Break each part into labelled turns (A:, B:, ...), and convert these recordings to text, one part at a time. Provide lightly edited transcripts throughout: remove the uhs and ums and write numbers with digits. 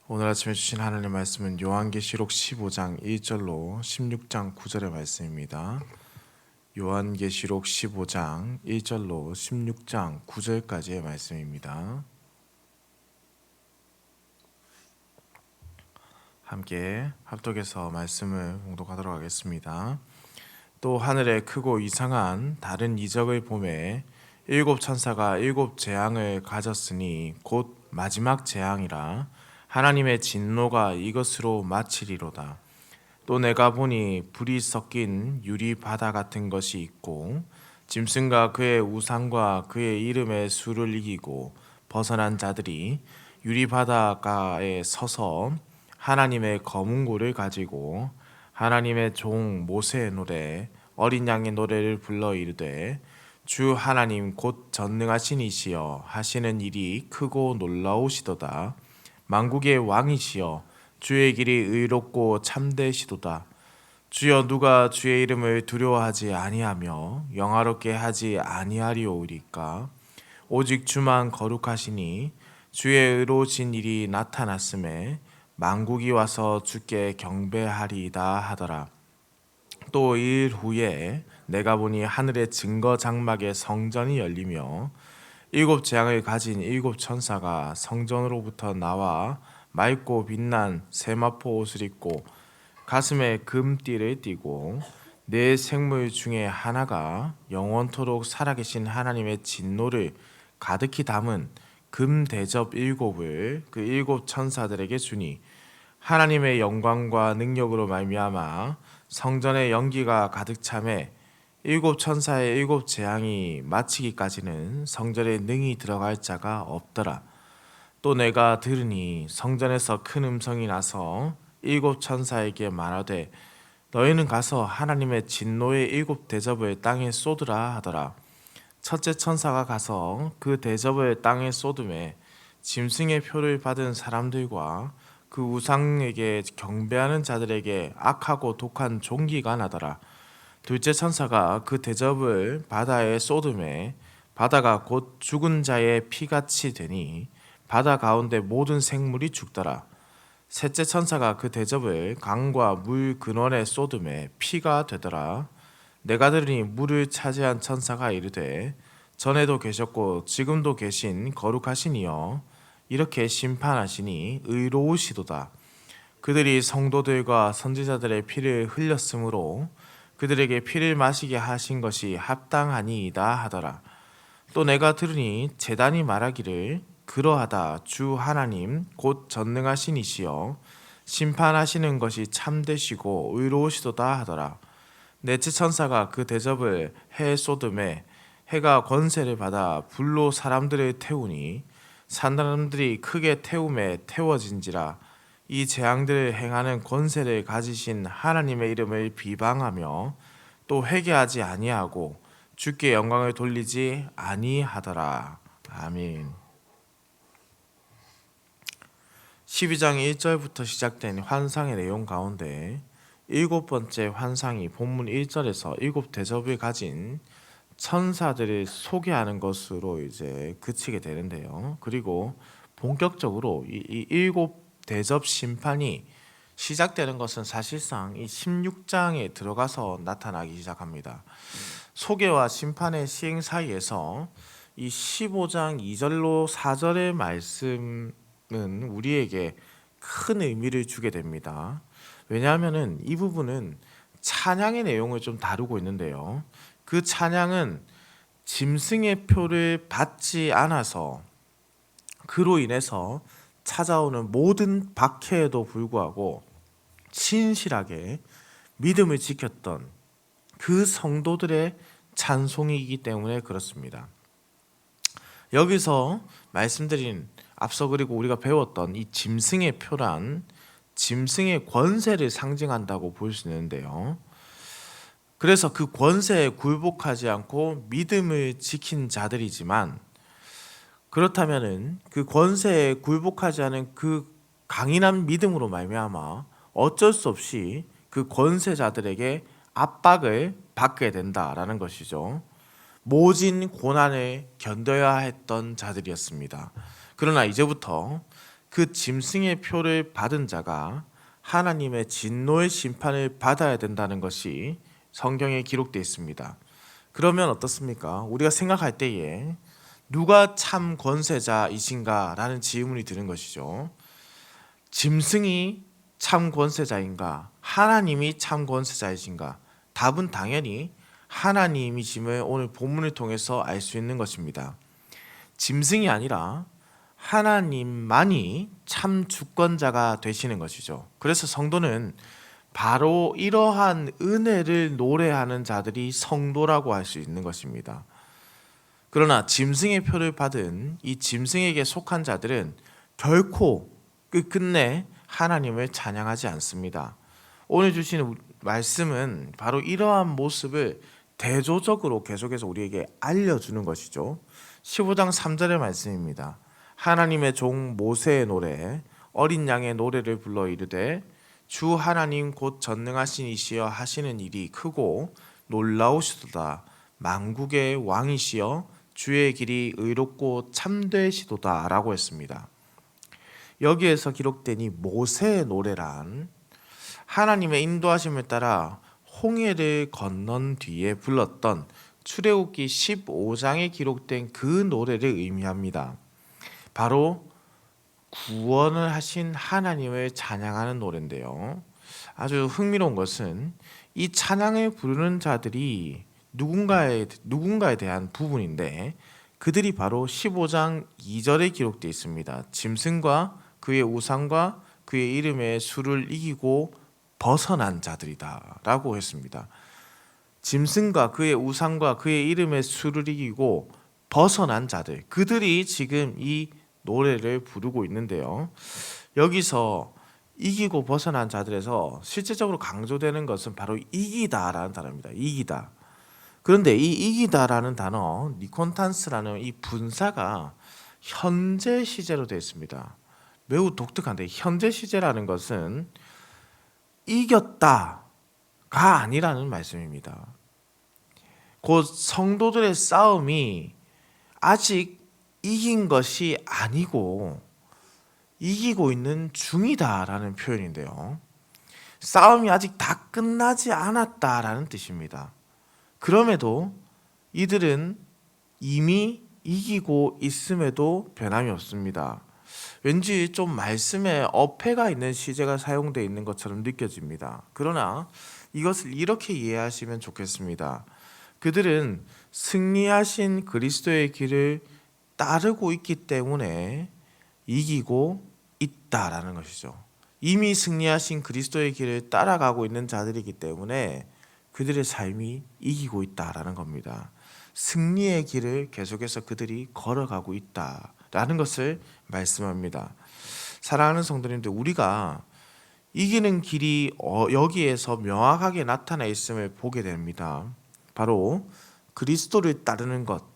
A: 오늘 아침에 주신 하나님의 말씀은 요한계시록 15장 1절로 16장 9절의 말씀입니다. 요한계시록 15장 1절로 16장 9절까지의 말씀입니다. 함께 합독해서 말씀을 봉독하도록 하겠습니다. 또 하늘에 크고 이상한 다른 이적을 보매 일곱 천사가 일곱 재앙을 가졌으니 곧 마지막 재앙이라 하나님의 진노가 이것으로 마치리로다. 또 내가 보니 불이 섞인 유리 바다 같은 것이 있고 짐승과 그의 우상과 그의 이름의 수를 이기고 벗어난 자들이 유리 바다가에 서서 하나님의 검은고를 가지고 하나님의 종 모세의 노래 어린 양의 노래를 불러 이르되 주 하나님 곧 전능하신 이시여 하시는 일이 크고 놀라우시도다. 만국의 왕이시여 주의 길이 의롭고 참되시도다. 주여 누가 주의 이름을 두려워하지 아니하며 영화롭게 하지 아니하리오리까. 오직 주만 거룩하시니 주의 의로우신 일이 나타났음에 만국이 와서 주께 경배하리이다 하더라. 또 일 후에 내가 보니 하늘의 증거 장막의 성전이 열리며 일곱 재앙을 가진 일곱 천사가 성전으로부터 나와 맑고 빛난 세마포 옷을 입고 가슴에 금띠를 띠고 네 생물 중에 하나가 영원토록 살아계신 하나님의 진노를 가득히 담은 금 대접 일곱을 그 일곱 천사들에게 주니 하나님의 영광과 능력으로 말미암아 성전의 연기가 가득 차매 일곱 천사의 일곱 재앙이 마치기까지는 성전에 능히 들어갈 자가 없더라. 또 내가 들으니 성전에서 큰 음성이 나서 일곱 천사에게 말하되 너희는 가서 하나님의 진노의 일곱 대접을 땅에 쏟으라 하더라. 첫째 천사가 가서 그 대접을 땅에 쏟음에 짐승의 표를 받은 사람들과 그 우상에게 경배하는 자들에게 악하고 독한 종기가 나더라. 둘째 천사가 그 대접을 바다에 쏟음에 바다가 곧 죽은 자의 피같이 되니 바다 가운데 모든 생물이 죽더라. 셋째 천사가 그 대접을 강과 물 근원에 쏟음에 피가 되더라. 내가 들으니 물을 차지한 천사가 이르되 전에도 계셨고 지금도 계신 거룩하신 이여 이렇게 심판하시니 의로우시도다. 그들이 성도들과 선지자들의 피를 흘렸으므로 그들에게 피를 마시게 하신 것이 합당하니이다 하더라. 또 내가 들으니 제단이 말하기를 그러하다. 주 하나님 곧 전능하신 이시여 심판하시는 것이 참되시고 의로우시도다 하더라. 넷째 천사가 그 대접을 해에 쏟음에 해가 권세를 받아 불로 사람들을 태우니 사람들이 크게 태움에 태워진지라. 이 재앙들을 행하는 권세를 가지신 하나님의 이름을 비방하며 또 회개하지 아니하고 주께 영광을 돌리지 아니하더라. 아멘. 12장 1절부터 시작된 환상의 내용 가운데 일곱 번째 환상이 본문 1절에서 일곱 대접을 가진 천사들을 소개하는 것으로 이제 그치게 되는데요. 그리고 본격적으로 이 일곱 대접 심판이 시작되는 것은 사실상 이 16장에 들어가서 나타나기 시작합니다. 소개와 심판의 시행 사이에서 이 15장 2절로 4절의 말씀은 우리에게 큰 의미를 주게 됩니다. 왜냐하면 이 부분은 찬양의 내용을 좀 다루고 있는데요. 그 찬양은 짐승의 표를 받지 않아서 그로 인해서 찾아오는 모든 박해에도 불구하고 신실하게 믿음을 지켰던 그 성도들의 찬송이기 때문에 그렇습니다. 여기서 말씀드린 앞서 그리고 우리가 배웠던 이 짐승의 표란 짐승의 권세를 상징한다고 볼 수 있는데요. 그래서 그 권세에 굴복하지 않고 믿음을 지킨 자들이지만 그렇다면은 그 권세에 굴복하지 않은 그 강인한 믿음으로 말미암아 어쩔 수 없이 그 권세자들에게 압박을 받게 된다라는 것이죠. 모진 고난을 견뎌야 했던 자들이었습니다. 그러나 이제부터 그 짐승의 표를 받은 자가 하나님의 진노의 심판을 받아야 된다는 것이 성경에 기록되어 있습니다. 그러면 어떻습니까? 우리가 생각할 때에 누가 참 권세자이신가 라는 질문이 드는 것이죠. 짐승이 참 권세자인가? 하나님이 참 권세자이신가? 답은 당연히 하나님이심을 오늘 본문을 통해서 알 수 있는 것입니다. 짐승이 아니라 하나님만이 참 주권자가 되시는 것이죠. 그래서 성도는 바로 이러한 은혜를 노래하는 자들이 성도라고 할 수 있는 것입니다. 그러나 짐승의 표를 받은 이 짐승에게 속한 자들은 결코 끝끝내 하나님을 찬양하지 않습니다. 오늘 주시는 말씀은 바로 이러한 모습을 대조적으로 계속해서 우리에게 알려주는 것이죠. 15장 3절의 말씀입니다. 하나님의 종 모세의 노래 어린 양의 노래를 불러 이르되 주 하나님 곧 전능하신 이시여 하시는 일이 크고 놀라우시도다. 만국의 왕이시여 주의 길이 의롭고 참되시도다 라고 했습니다. 여기에서 기록된 이 모세의 노래란 하나님의 인도하심을 따라 홍해를 건넌 뒤에 불렀던 출애굽기 15장에 기록된 그 노래를 의미합니다. 바로 구원을 하신 하나님을 찬양하는 노래인데요. 아주 흥미로운 것은 이 찬양을 부르는 자들이 누군가에 대한 부분인데 그들이 바로 15장 2절에 기록되어 있습니다. 짐승과 그의 우상과 그의 이름의 수를 이기고 벗어난 자들이다 라고 했습니다. 짐승과 그의 우상과 그의 이름의 수를 이기고 벗어난 자들, 그들이 지금 이 노래를 부르고 있는데요. 여기서 이기고 벗어난 자들에서 실제적으로 강조되는 것은 바로 이기다라는 단어입니다. 이기다. 그런데 이 이기다라는 단어, 니콘탄스라는 이 분사가 현재 시제로 되어 있습니다. 매우 독특한데 현재 시제라는 것은 이겼다가 아니라는 말씀입니다. 곧 성도들의 싸움이 아직 이긴 것이 아니고 이기고 있는 중이다라는 표현인데요. 싸움이 아직 다 끝나지 않았다라는 뜻입니다. 그럼에도 이들은 이미 이기고 있음에도 변함이 없습니다. 왠지 좀 말씀에 어폐가 있는 시제가 사용되어 있는 것처럼 느껴집니다. 그러나 이것을 이렇게 이해하시면 좋겠습니다. 그들은 승리하신 그리스도의 길을 따르고 있기 때문에 이기고 있다라는 것이죠. 이미 승리하신 그리스도의 길을 따라가고 있는 자들이기 때문에 그들의 삶이 이기고 있다라는 겁니다. 승리의 길을 계속해서 그들이 걸어가고 있다라는 것을 말씀합니다. 사랑하는 성도님들, 우리가 이기는 길이 여기에서 명확하게 나타나 있음을 보게 됩니다. 바로 그리스도를 따르는 것,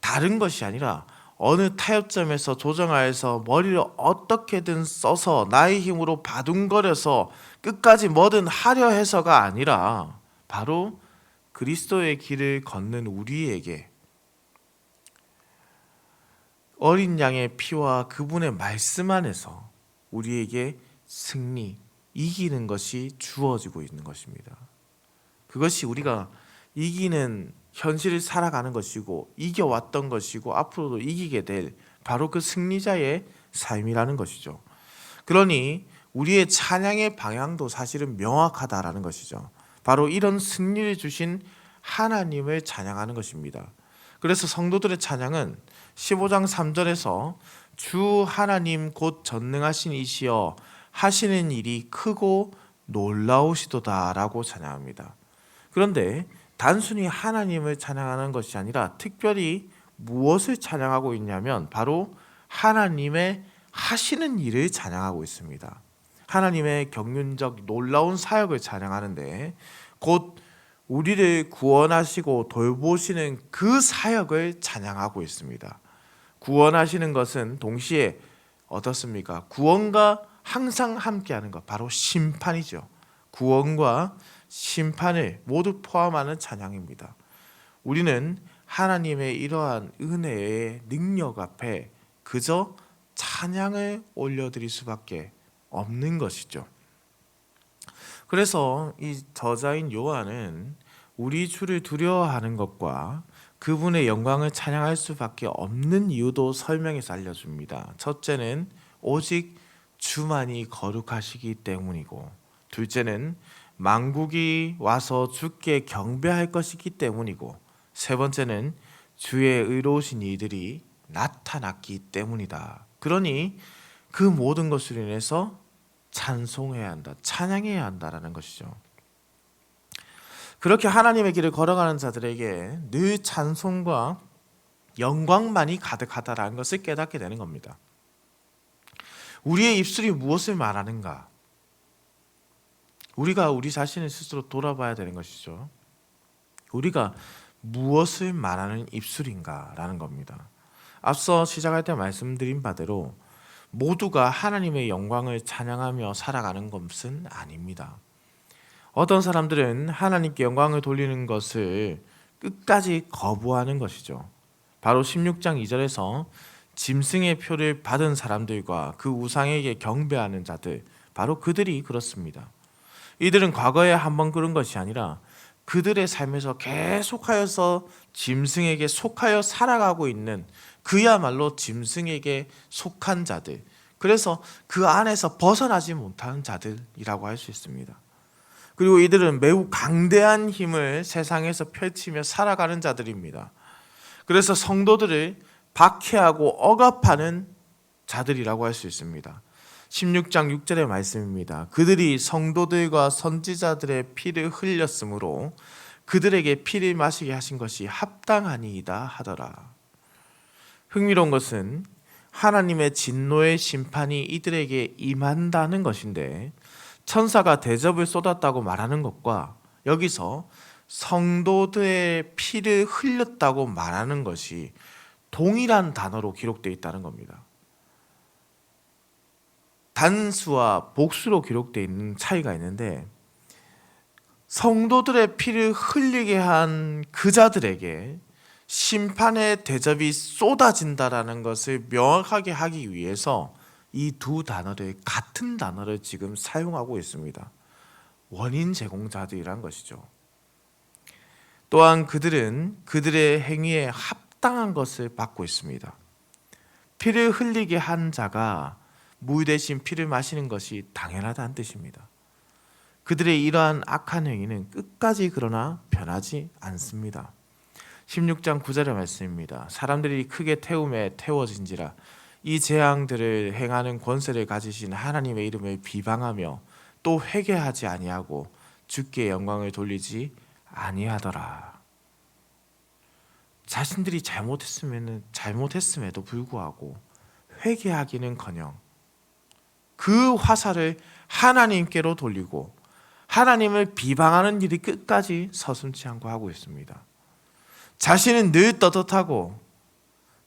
A: 다른 것이 아니라 어느 타협점에서 조정하여서 머리를 어떻게든 써서 나의 힘으로 바둥거려서 끝까지 뭐든 하려 해서가 아니라 바로 그리스도의 길을 걷는 우리에게 어린 양의 피와 그분의 말씀 안에서 우리에게 승리, 이기는 것이 주어지고 있는 것입니다. 그것이 우리가 이기는 현실을 살아가는 것이고 이겨왔던 것이고 앞으로도 이기게 될 바로 그 승리자의 삶이라는 것이죠. 그러니 우리의 찬양의 방향도 사실은 명확하다라는 것이죠. 바로 이런 승리를 주신 하나님을 찬양하는 것입니다. 그래서 성도들의 찬양은 15장 3절에서 주 하나님 곧 전능하신 이시여 하시는 일이 크고 놀라우시도다라고 찬양합니다. 그런데 단순히 하나님을 찬양하는 것이 아니라 특별히 무엇을 찬양하고 있냐면 바로 하나님의 하시는 일을 찬양하고 있습니다. 하나님의 경륜적 놀라운 사역을 찬양하는데 곧 우리를 구원하시고 돌보시는 그 사역을 찬양하고 있습니다. 구원하시는 것은 동시에 어떻습니까? 구원과 항상 함께하는 것, 바로 심판이죠. 구원과 심판을 모두 포함하는 찬양입니다. 우리는 하나님의 이러한 은혜의 능력 앞에 그저 찬양을 올려드릴 수밖에 없는 것이죠. 그래서 이 저자인 요한은 우리 주를 두려워하는 것과 그분의 영광을 찬양할 수밖에 없는 이유도 설명해서 알려줍니다. 첫째는 오직 주만이 거룩하시기 때문이고, 둘째는 만국이 와서 주께 경배할 것이기 때문이고, 세 번째는 주의 의로우신 이들이 나타났기 때문이다. 그러니 그 모든 것으로 인해서 찬송해야 한다, 찬양해야 한다라는 것이죠. 그렇게 하나님의 길을 걸어가는 자들에게 늘 찬송과 영광만이 가득하다라는 것을 깨닫게 되는 겁니다. 우리의 입술이 무엇을 말하는가? 우리가 우리 자신을 스스로 돌아봐야 되는 것이죠. 우리가 무엇을 말하는 입술인가라는 겁니다. 앞서 시작할 때 말씀드린 바대로 모두가 하나님의 영광을 찬양하며 살아가는 것은 아닙니다. 어떤 사람들은 하나님께 영광을 돌리는 것을 끝까지 거부하는 것이죠. 바로 16장 2절에서 짐승의 표를 받은 사람들과 그 우상에게 경배하는 자들, 바로 그들이 그렇습니다. 이들은 과거에 한번 그런 것이 아니라 그들의 삶에서 계속하여서 짐승에게 속하여 살아가고 있는, 그야말로 짐승에게 속한 자들, 그래서 그 안에서 벗어나지 못하는 자들이라고 할 수 있습니다. 그리고 이들은 매우 강대한 힘을 세상에서 펼치며 살아가는 자들입니다. 그래서 성도들을 박해하고 억압하는 자들이라고 할 수 있습니다. 16장 6절의 말씀입니다. 그들이 성도들과 선지자들의 피를 흘렸으므로 그들에게 피를 마시게 하신 것이 합당하니이다 하더라. 흥미로운 것은 하나님의 진노의 심판이 이들에게 임한다는 것인데, 천사가 대접을 쏟았다고 말하는 것과 여기서 성도들의 피를 흘렸다고 말하는 것이 동일한 단어로 기록되어 있다는 겁니다. 단수와 복수로 기록되어 있는 차이가 있는데, 성도들의 피를 흘리게 한 그 자들에게 심판의 대접이 쏟아진다라는 것을 명확하게 하기 위해서 이 두 단어를, 같은 단어를 지금 사용하고 있습니다. 원인 제공자들이란 것이죠. 또한 그들은 그들의 행위에 합당한 것을 받고 있습니다. 피를 흘리게 한 자가 물 대신 피를 마시는 것이 당연하다는 뜻입니다. 그들의 이러한 악한 행위는 끝까지 그러나 변하지 않습니다. 16장 9절의 말씀입니다. 사람들이 크게 태움에 태워진지라 이 재앙들을 행하는 권세를 가지신 하나님의 이름을 비방하며 또 회개하지 아니하고 주께 영광을 돌리지 아니하더라. 자신들이 잘못했음에도 불구하고 회개하기는커녕 그 화살을 하나님께로 돌리고 하나님을 비방하는 일이 끝까지 서슴지 않고 하고 있습니다. 자신은 늘 떳떳하고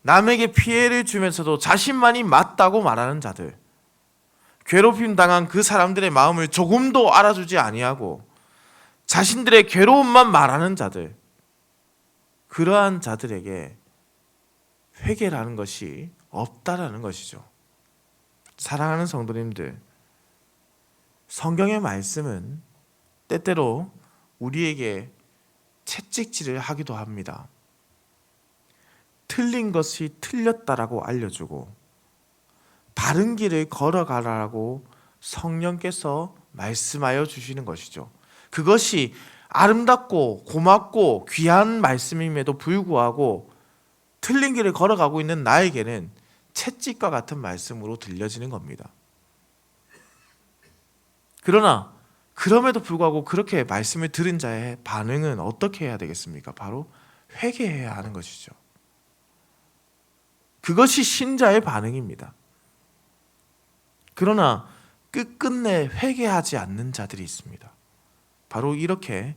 A: 남에게 피해를 주면서도 자신만이 맞다고 말하는 자들, 괴롭힘 당한 그 사람들의 마음을 조금도 알아주지 아니하고 자신들의 괴로움만 말하는 자들, 그러한 자들에게 회개라는 것이 없다라는 것이죠. 사랑하는 성도님들, 성경의 말씀은 때때로 우리에게 채찍질을 하기도 합니다. 틀린 것이 틀렸다라고 알려주고 바른 길을 걸어가라고 성령께서 말씀하여 주시는 것이죠. 그것이 아름답고 고맙고 귀한 말씀임에도 불구하고 틀린 길을 걸어가고 있는 나에게는 채찍과 같은 말씀으로 들려지는 겁니다. 그러나 그럼에도 불구하고 그렇게 말씀을 들은 자의 반응은 어떻게 해야 되겠습니까? 바로 회개해야 하는 것이죠. 그것이 신자의 반응입니다. 그러나 끝끝내 회개하지 않는 자들이 있습니다. 바로 이렇게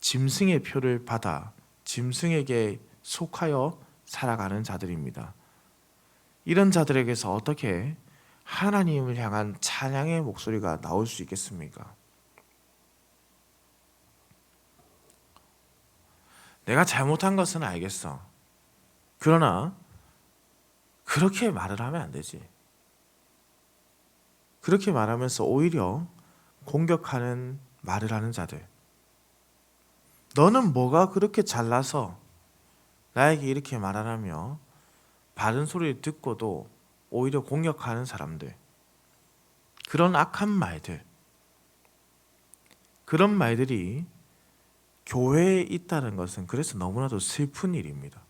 A: 짐승의 표를 받아 짐승에게 속하여 살아가는 자들입니다. 이런 자들에게서 어떻게 하나님을 향한 찬양의 목소리가 나올 수 있겠습니까? 내가 잘못한 것은 알겠어. 그러나 그렇게 말을 하면 안 되지. 그렇게 말하면서 오히려 공격하는 말을 하는 자들. 너는 뭐가 그렇게 잘나서 나에게 이렇게 말하라며 바른 소리를 듣고도 오히려 공격하는 사람들. 그런 악한 말들. 그런 말들이 교회에 있다는 것은 그래서 너무나도 슬픈 일입니다.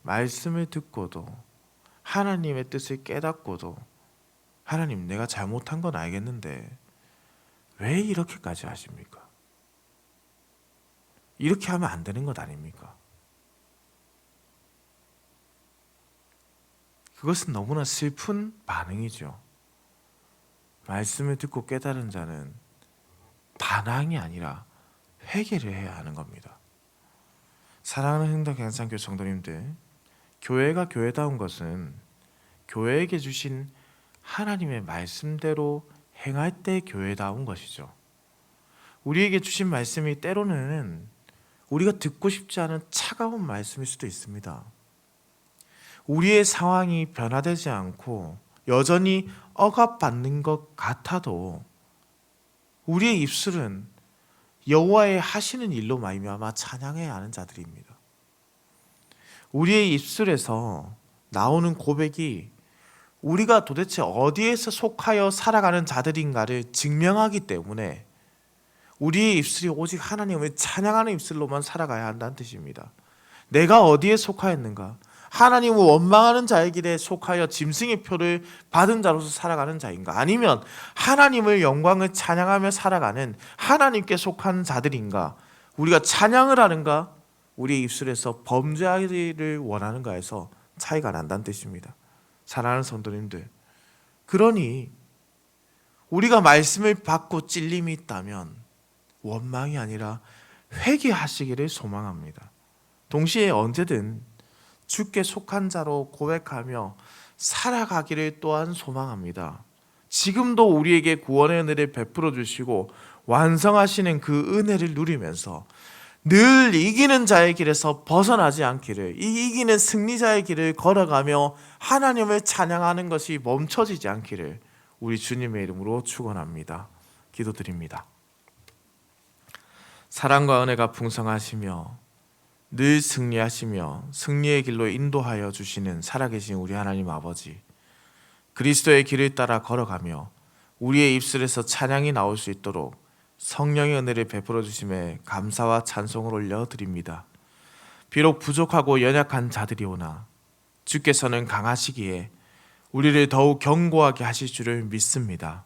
A: 말씀을 듣고도 하나님의 뜻을 깨닫고도 하나님, 내가 잘못한 건 알겠는데 왜 이렇게까지 하십니까? 이렇게 하면 안 되는 것 아닙니까? 그것은 너무나 슬픈 반응이죠. 말씀을 듣고 깨달은 자는 반항이 아니라 회개를 해야 하는 겁니다. 사랑하는 흥덕행상교 성도님들, 교회가 교회다운 것은 교회에게 주신 하나님의 말씀대로 행할 때 교회다운 것이죠. 우리에게 주신 말씀이 때로는 우리가 듣고 싶지 않은 차가운 말씀일 수도 있습니다. 우리의 상황이 변화되지 않고 여전히 억압받는 것 같아도 우리의 입술은 여호와의 하시는 일로 말미암아 찬양해야 하는 자들입니다. 우리의 입술에서 나오는 고백이 우리가 도대체 어디에서 속하여 살아가는 자들인가를 증명하기 때문에 우리의 입술이 오직 하나님을 찬양하는 입술로만 살아가야 한다는 뜻입니다. 내가 어디에 속하였는가? 하나님을 원망하는 자의 길에 속하여 짐승의 표를 받은 자로서 살아가는 자인가? 아니면 하나님을 영광을 찬양하며 살아가는 하나님께 속한 자들인가? 우리가 찬양을 하는가? 우리의 입술에서 범죄하기를 원하는가에서 차이가 난다는 뜻입니다. 사랑하는 성도님들, 그러니 우리가 말씀을 받고 찔림이 있다면 원망이 아니라 회개하시기를 소망합니다. 동시에 언제든 주께 속한 자로 고백하며 살아가기를 또한 소망합니다. 지금도 우리에게 구원의 은혜를 베풀어 주시고 완성하시는 그 은혜를 누리면서 늘 이기는 자의 길에서 벗어나지 않기를, 이 이기는 승리자의 길을 걸어가며 하나님을 찬양하는 것이 멈춰지지 않기를 우리 주님의 이름으로 축원합니다. 기도드립니다. 사랑과 은혜가 풍성하시며 늘 승리하시며 승리의 길로 인도하여 주시는 살아계신 우리 하나님 아버지, 그리스도의 길을 따라 걸어가며 우리의 입술에서 찬양이 나올 수 있도록 성령의 은혜를 베풀어 주심에 감사와 찬송을 올려드립니다. 비록 부족하고 연약한 자들이오나 주께서는 강하시기에 우리를 더욱 견고하게 하실 줄을 믿습니다.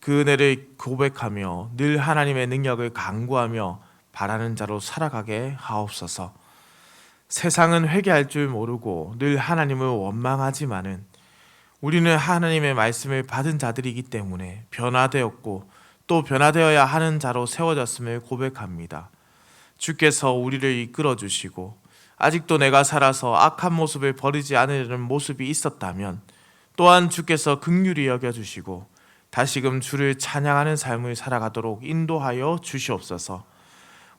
A: 그 은혜를 고백하며 늘 하나님의 능력을 간구하며 바라는 자로 살아가게 하옵소서. 세상은 회개할 줄 모르고 늘 하나님을 원망하지만은 우리는 하나님의 말씀을 받은 자들이기 때문에 변화되었고 또 변화되어야 하는 자로 세워졌음을 고백합니다. 주께서 우리를 이끌어 주시고 아직도 내가 살아서 악한 모습을 버리지 않으려는 모습이 있었다면 또한 주께서 긍휼히 여겨주시고 다시금 주를 찬양하는 삶을 살아가도록 인도하여 주시옵소서.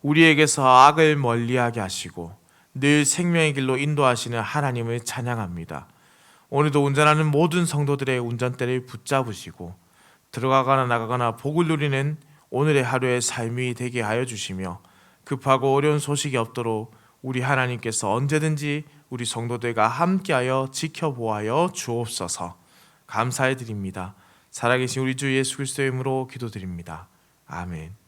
A: 우리에게서 악을 멀리하게 하시고 늘 생명의 길로 인도하시는 하나님을 찬양합니다. 오늘도 운전하는 모든 성도들의 운전대를 붙잡으시고 들어가거나 나가거나 복을 누리는 오늘의 하루의 삶이 되게 하여 주시며 급하고 어려운 소식이 없도록 우리 하나님께서 언제든지 우리 성도들과 함께하여 지켜보아여 주옵소서. 감사해 드립니다. 살아계신 우리 주 예수 그리스도의 이름으로 기도드립니다. 아멘.